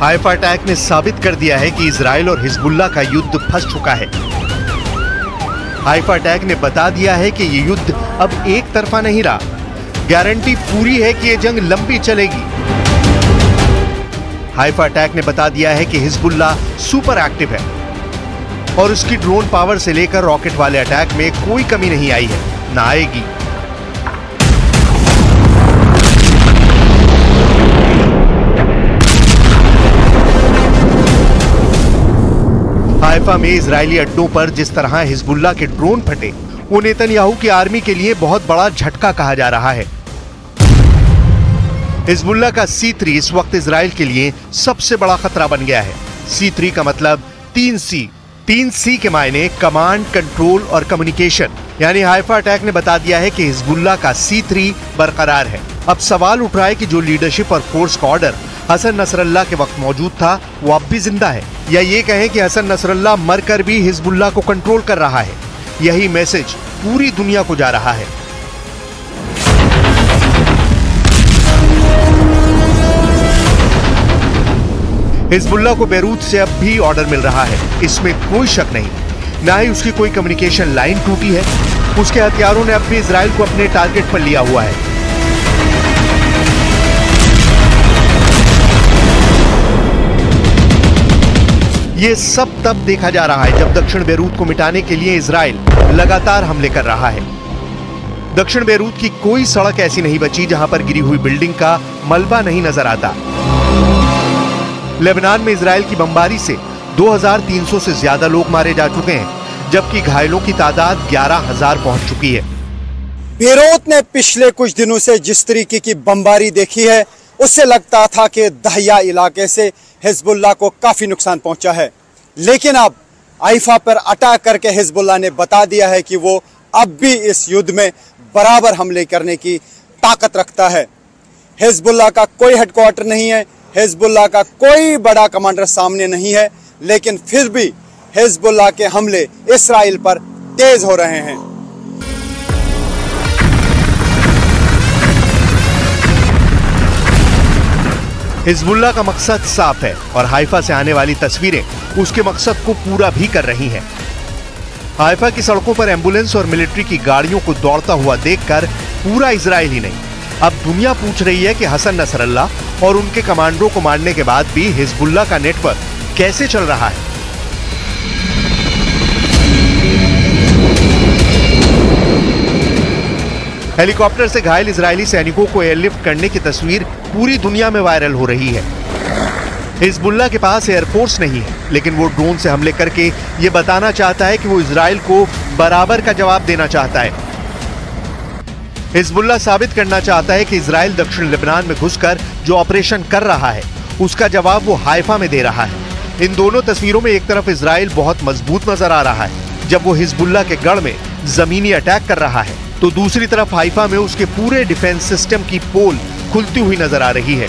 Haifa attack ने साबित कर दिया है कि इजराइल और हिजबुल्लाह का युद्ध फंस चुका है। हाइफा अटैक ने बता दिया है कि ये युद्ध अब एक तरफा नहीं रहा। गारंटी पूरी है कि ये जंग लंबी चलेगी। हाइफा अटैक ने बता दिया है कि हिजबुल्लाह सुपर एक्टिव है और उसकी ड्रोन पावर से लेकर रॉकेट वाले अटैक में कोई कमी नहीं आई है, ना आएगी। हाइफा में इजरायली अड्डों पर जिस तरह हिजबुल्लाह के ड्रोन फटे, वो नेतन्याहू की आर्मी के लिए बहुत बड़ा झटका कहा जा रहा है। हिजबुल्लाह का C3 इस वक्त इजराइल के लिए सबसे बड़ा खतरा बन गया है। C3 का मतलब 3C। 3C के मायने कमांड, कंट्रोल और कम्युनिकेशन। यानी हाइफा अटैक ने बता दिया है कि हिजबुल्लाह का C3 बरकरार है। अब सवाल उठ रहा है कि जो लीडरशिप और फोर्स का ऑर्डर हसन नसरल्लाह के वक्त मौजूद था, वो अब भी जिंदा है, या ये कहें कि हसन नसरल्लाह मरकर भी हिजबुल्लाह को कंट्रोल कर रहा है। यही मैसेज पूरी दुनिया को जा रहा है। हिजबुल्लाह को बैरूत से अब भी ऑर्डर मिल रहा है, इसमें कोई शक नहीं। ना ही उसकी कोई कम्युनिकेशन लाइन टूटी है। उसके हथियारों ने अब भी इजराइल को अपने टारगेट पर लिया हुआ है। ये सब तब देखा जा रहा है जब दक्षिण बैरूत को मिटाने के लिए इजराइल लगातार हमले कर रहा है। दक्षिण बैरूत की कोई सड़क ऐसी नहीं बची जहां पर गिरी हुई बिल्डिंग का मलबा नहीं नजर आता। लेबनान में इजराइल की बमबारी से 2300 से ज्यादा लोग मारे जा चुके हैं, जबकि घायलों की तादाद 11,000 पहुंच चुकी है। बैरूत ने पिछले कुछ दिनों से जिस तरीके की बमबारी देखी है, उससे लगता था कि दहिया इलाके से हिजबुल्लाह को काफी नुकसान पहुंचा है। लेकिन अब हाइफा पर अटैक करके हिजबुल्लाह ने बता दिया है कि वो अब भी इस युद्ध में बराबर हमले करने की ताकत रखता है। हिजबुल्लाह का कोई हेडक्वार्टर नहीं है, हिजबुल्लाह का कोई बड़ा कमांडर सामने नहीं है, लेकिन फिर भी हिजबुल्लाह के हमले इस्राइल पर तेज हो रहे हैं। हिजबुल्लाह का मकसद साफ है और हाइफा से आने वाली तस्वीरें उसके मकसद को पूरा भी कर रही हैं। हाइफा की सड़कों पर एम्बुलेंस और मिलिट्री की गाड़ियों को दौड़ता हुआ देखकर पूरा इजराइल ही नहीं, अब दुनिया पूछ रही है कि हसन नसरल्लाह और उनके कमांडरों को मारने के बाद भी हिजबुल्लाह का नेटवर्क कैसे चल रहा है। हेलीकॉप्टर से घायल इजरायली सैनिकों को एयरलिफ्ट करने की तस्वीर पूरी दुनिया में वायरल हो रही है। हिजबुल्लाह के पास एयरफोर्स नहीं है, लेकिन वो ड्रोन से हमले करके ये बताना चाहता है कि वो इजराइल को बराबर का जवाब देना चाहता है। हिजबुल्लाह साबित करना चाहता है कि इजराइल दक्षिण लेबनान में घुसकर जो ऑपरेशन कर रहा है, उसका जवाब वो हाइफा में दे रहा है। इन दोनों तस्वीरों में एक तरफ इजराइल बहुत मजबूत नजर आ रहा है जब वो हिजबुल्लाह के गढ़ में जमीनी अटैक कर रहा है, तो दूसरी तरफ हाइफा में उसके पूरे डिफेंस सिस्टम की पोल खुलती हुई नजर आ रही है।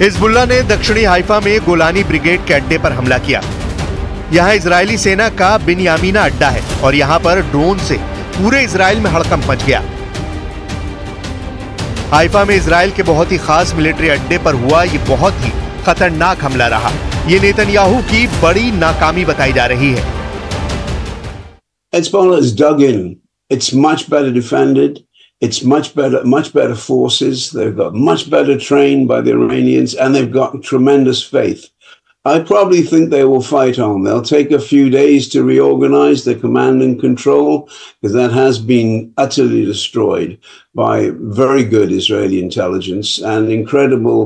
हिजबुल्लाह ने दक्षिणी हाइफा में गोलानी ब्रिगेड के अड्डे पर हमला किया। यहाँ इजरायली सेना का बिनयामीना अड्डा है और यहाँ पर ड्रोन से पूरे इजराइल में हड़कंप मच गया। हाइफा में इजराइल के बहुत ही खास मिलिट्री अड्डे पर हुआ ये बहुत ही खतरनाक हमला रहा। ये नेतन्याहू की बड़ी नाकामी बताई जा रही है। Hezbollah is dug in. It's much better defended. It's much better forces. They've got much better trained by the Iranians, and they've got tremendous faith. I probably think they will fight on. They'll take a few days to reorganize the command and control, because that has been utterly destroyed by very good Israeli intelligence and incredible.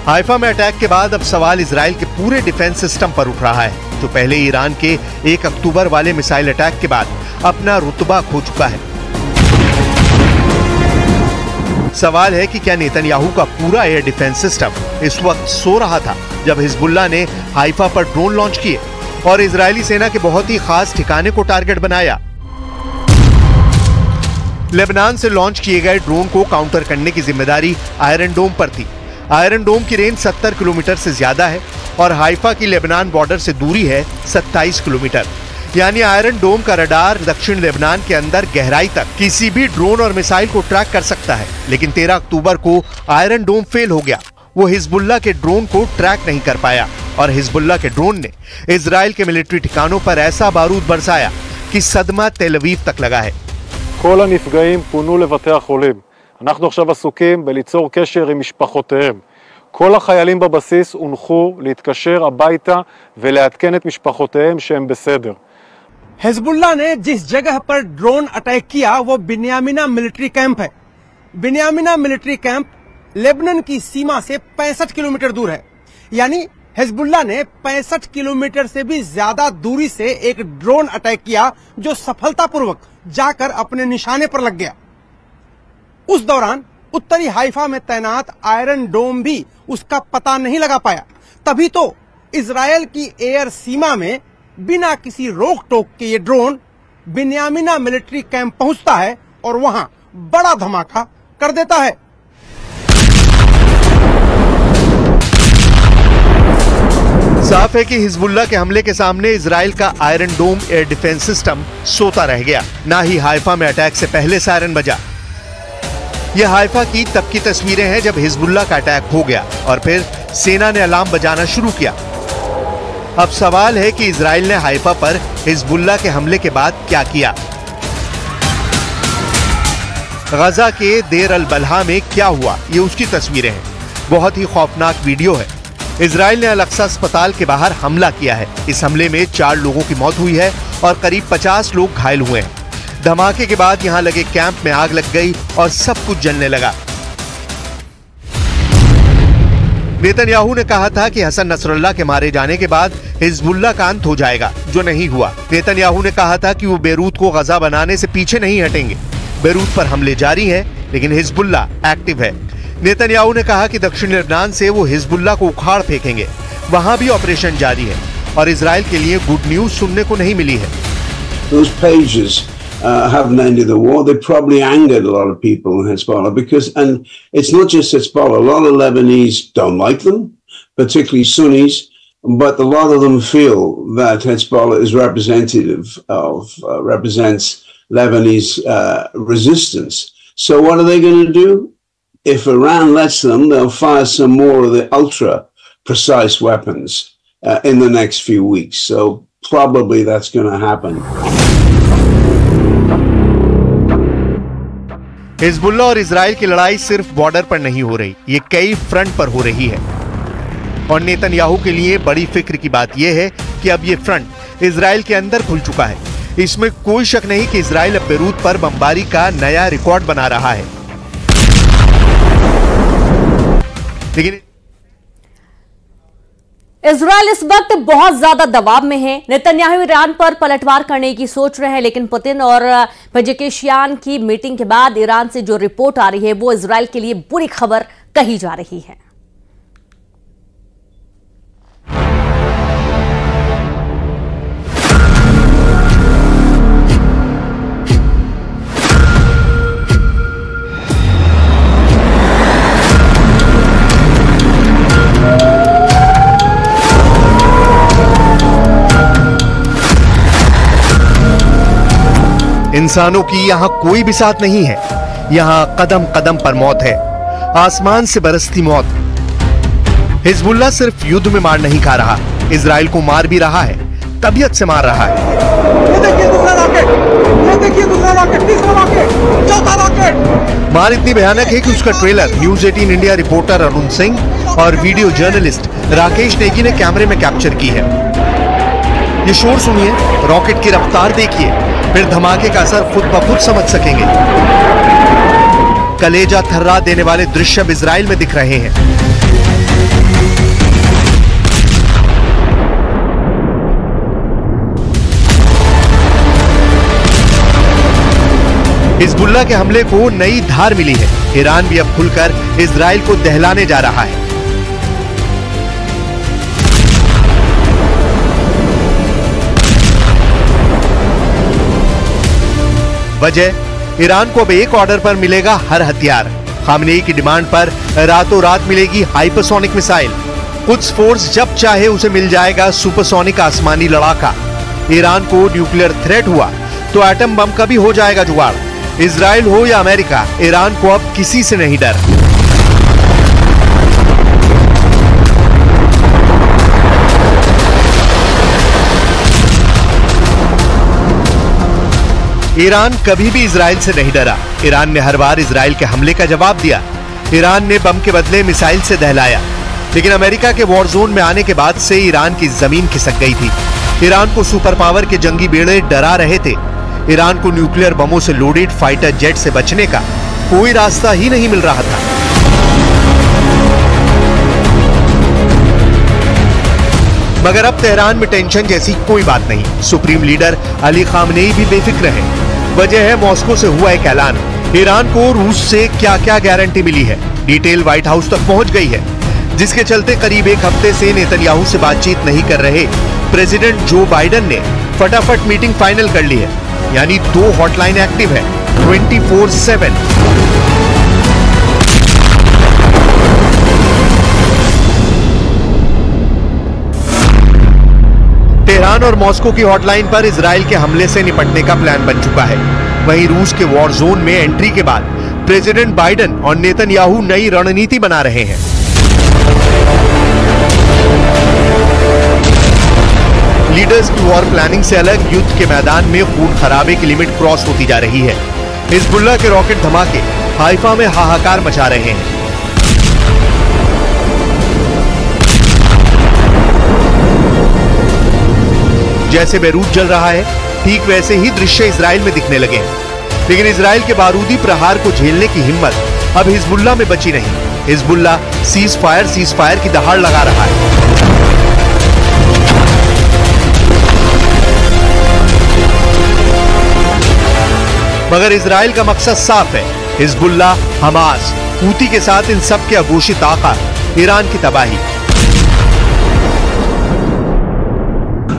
Haifa में attack के बाद अब सवाल Israel के पूरे defence system पर उठ रहा है, जो पहले ईरान के 1 अक्टूबर वाले मिसाइल अटैक के बाद अपना रुतबा खो चुका है। सवाल है कि क्या नेतन्याहू का पूरा एयर डिफेंस सिस्टम इस वक्त सो रहा था जब हिजबुल्लाह ने हाइफा पर ड्रोन लॉन्च किए और इजरायली सेना के बहुत ही खास ठिकाने को टारगेट बनाया। लेबनान से लॉन्च किए गए ड्रोन को काउंटर करने की जिम्मेदारी आयरन डोम पर थी। आयरन डोम की रेंज 70 किलोमीटर से ज्यादा है और हाइफा की लेबनान बॉर्डर से दूरी है 27 किलोमीटर। यानी आयरन डोम का रडार दक्षिण लेबनान के अंदर गहराई तक किसी भी ड्रोन और मिसाइल को ट्रैक कर सकता है। लेकिन 13 अक्टूबर को आयरन डोम फेल हो गया। वो हिजबुल्लाह के ड्रोन को ट्रैक नहीं कर पाया और हिजबुल्लाह के ड्रोन ने इजराइल के मिलिट्री ठिकानों पर ऐसा बारूद बरसाया कि सदमा तेल अवीव तक लगा है। כל הנפגעים פונו לבתי החולים. אנחנו עכשיו עסוקים בליצור קשר עם משפחותיהם. כל החיילים בבסיס הונחו להתקשר הביתה ולעדכן את משפחותיהם שהם בסדר. हिजबुल्लाह ने जिस जगह पर ड्रोन अटैक किया वो बिन्यामिना मिलिट्री कैंप है। बिन्यामिना मिलिट्री कैंप लेबनान की सीमा से 65 किलोमीटर दूर है। यानी हिजबुल्लाह ने 65 किलोमीटर से भी ज्यादा दूरी से एक ड्रोन अटैक किया जो सफलतापूर्वक जाकर अपने निशाने पर लग गया। उस दौरान उत्तरी हाइफा में तैनात आयरन डोम भी उसका पता नहीं लगा पाया। तभी तो इजरायल की एयर सीमा में बिना किसी रोक टोक के ये ड्रोन बिन्यामिना मिलिट्री कैंप पहुंचता है और वहां बड़ा धमाका कर देता है। साफ है कि हिजबुल्लाह के हमले के सामने इजराइल का आयरन डोम एयर डिफेंस सिस्टम सोता रह गया। ना ही हाइफा में अटैक से पहले सायरन बजा। यह हाइफा की तब की तस्वीरें हैं जब हिजबुल्लाह का अटैक हो गया और फिर सेना ने अलार्म बजाना शुरू किया। अब सवाल है कि इजराइल ने हाइफा पर हिजबुल्लाह के हमले के बाद क्या किया। गजा के देर अल बलहा में क्या हुआ, ये उसकी तस्वीरें हैं। बहुत ही खौफनाक वीडियो है। इजराइल ने अल-अक्सा अस्पताल के बाहर हमला किया है। इस हमले में 4 लोगों की मौत हुई है और करीब 50 लोग घायल हुए हैं। धमाके के बाद यहां लगे कैंप में आग लग गई और सब कुछ जलने लगा। नेतन्याहू ने कहा था कि हसन नसरुल्लाह के मारे जाने के बाद हिजबुल्लाह का अंत हो जाएगा, जो नहीं हुआ। नेतन्याहू ने कहा था कि वो बेरूत को गजा बनाने से पीछे नहीं हटेंगे। बेरूत पर हमले जारी हैं, लेकिन हिजबुल्लाह एक्टिव है। नेतन्याहू ने कहा कि दक्षिण लेबनान से वो हिजबुल्लाह को उखाड़ फेंकेंगे। वहां भी ऑपरेशन जारी है और इजराइल के लिए गुड न्यूज सुनने को नहीं मिली है। Those pages haven't ended the war. They probably angered a lot of people in Hezbollah and it's not just Hezbollah. A lot of Lebanese don't like them, particularly Sunnis, but a lot of them feel that Hezbollah is represents Lebanese resistance. So what are they going to do? If Iran lets them, they'll fire some more of the ultra-precise weapons in the next few weeks. So probably that's going to happen. Hezbollah और Israel की लड़ाई सिर्फ border पर नहीं हो रही, ये कई फ्रंट पर हो रही है। और नेतन्याहू के लिए बड़ी फिक्र की बात यह है कि अब ये फ्रंट इजराइल के अंदर खुल चुका है। इसमें कोई शक नहीं कि इजराइल अब बेरूत पर बमबारी का नया रिकॉर्ड बना रहा है। लेकिन इजराइल इस वक्त बहुत ज्यादा दबाव में है। नेतन्याहू ईरान पर पलटवार करने की सोच रहे हैं, लेकिन पुतिन और पेजेशिकियान की मीटिंग के बाद ईरान से जो रिपोर्ट आ रही है वो इजराइल के लिए बुरी खबर कही जा रही है। इंसानों की यहां कोई भी साथ नहीं है। यहां कदम कदम पर मौत है, आसमान से बरसती मौत। हिजबुल्लाह सिर्फ युद्ध में मार नहीं खा रहा, इजराइल को मार भी रहा है, तबीयत से मार रहा है। ये देखिए दूसरा रॉकेट, ये देखिए दूसरा रॉकेट, तीसरा रॉकेट, चौथा रॉकेट। मार इतनी भयानक है कि उसका trailer news 18 India reporter Arun Singh और वीडियो जर्नलिस्ट राकेश नेगी ने कैमरे में कैप्चर की है। ये शोर सुनिए, रॉकेट की रफ्तार देखिए, फिर धमाके का असर खुद ब खुद समझ सकेंगे। कलेजा थर्रा देने वाले दृश्य अब इजराइल में दिख रहे हैं। हिजबुल्लाह के हमले को नई धार मिली है। ईरान भी अब खुलकर इजराइल को दहलाने जा रहा है। वजह ईरान को अब एक ऑर्डर पर मिलेगा हर हथियार। खामनेई की डिमांड पर रातों रात मिलेगी हाइपरसोनिक मिसाइल। कुद्स फोर्स जब चाहे उसे मिल जाएगा सुपरसोनिक आसमानी लड़ाका। ईरान को न्यूक्लियर थ्रेट हुआ तो एटम बम का भी हो जाएगा जुगाड़। इजराइल हो या अमेरिका, ईरान को अब किसी से नहीं डर। ईरान कभी भी इजराइल से नहीं डरा। ईरान ने हर बार इजराइल के हमले का जवाब दिया। ईरान ने बम के बदले मिसाइल से दहलाया। लेकिन अमेरिका के वॉर जोन में आने के बाद से ईरान की जमीन खिसक गई थी। ईरान को सुपर पावर के जंगी बेड़े डरा रहे थे। ईरान को न्यूक्लियर बमों से लोडेड फाइटर जेट से बचने का कोई रास्ता ही नहीं मिल रहा था। मगर अब तेहरान में टेंशन जैसी कोई बात नहीं। सुप्रीम लीडर अली खामनेई भी बेफिक्र है। वजह है मॉस्को से हुआ एक ऐलान। ईरान को रूस से क्या क्या गारंटी मिली है, डिटेल व्हाइट हाउस तक पहुंच गई है, जिसके चलते करीब एक हफ्ते से नेतन्याहू से बातचीत नहीं कर रहे प्रेसिडेंट जो बाइडेन ने फटाफट मीटिंग फाइनल कर ली है। यानी 2 हॉटलाइन एक्टिव है 24/7। तेहरान और मॉस्को की हॉटलाइन पर इजराइल के हमले से निपटने का प्लान बन चुका है। वहीं रूस के वॉर जोन में एंट्री के बाद प्रेसिडेंट बाइडेन और नेतन्याहू नई रणनीति बना रहे हैं। लीडर्स की वॉर प्लानिंग से अलग युद्ध के मैदान में खून खराबे की लिमिट क्रॉस होती जा रही है। हिजबुल्लाह के रॉकेट धमाके हाइफा में हाहाकार मचा रहे हैं। जैसे बेरूत जल रहा है, ठीक वैसे ही दृश्य इजराइल में दिखने लगे हैं। लेकिन इजराइल के बारूदी प्रहार को झेलने की हिम्मत अब हिजबुल्लाह में बची नहीं। हिजबुल्लाह सीज फायर की दहाड़ लगा रहा है। मगर इजराइल का मकसद साफ है। हिजबुल्लाह, हमास, हूती के साथ इन सब के अघोषित आका ईरान की तबाही।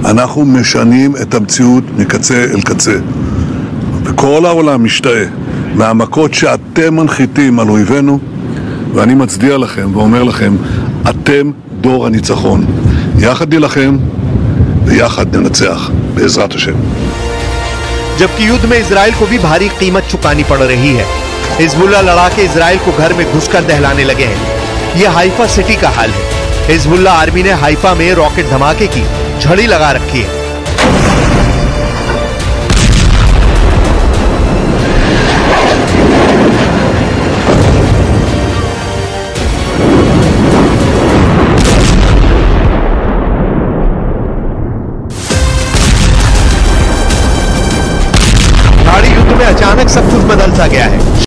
אנחנו משנים את המציאות מקצה אל קצה. וכל העולם משתאה מהמכות שאתם מנחיתים על אויבינו, ואני מצדיע לכם ואומר לכם, אתם דור הניצחון. יחד נילחם ויחד ננצח, בעזרת השם. जबकि युद्ध में इजराइल को भी भारी कीमत चुकानी पड़ रही है। हिजबुल्लाह लड़ाके इजराइल को घर में घुसकर दहलाने लगे हैं। यह हाइफा सिटी का हाल है। हिजबुल्लाह आर्मी ने हाइफा में रॉकेट धमाके की झड़ी लगा रखी है। गाड़ी युद्ध में अचानक सब कुछ बदल सा गया है।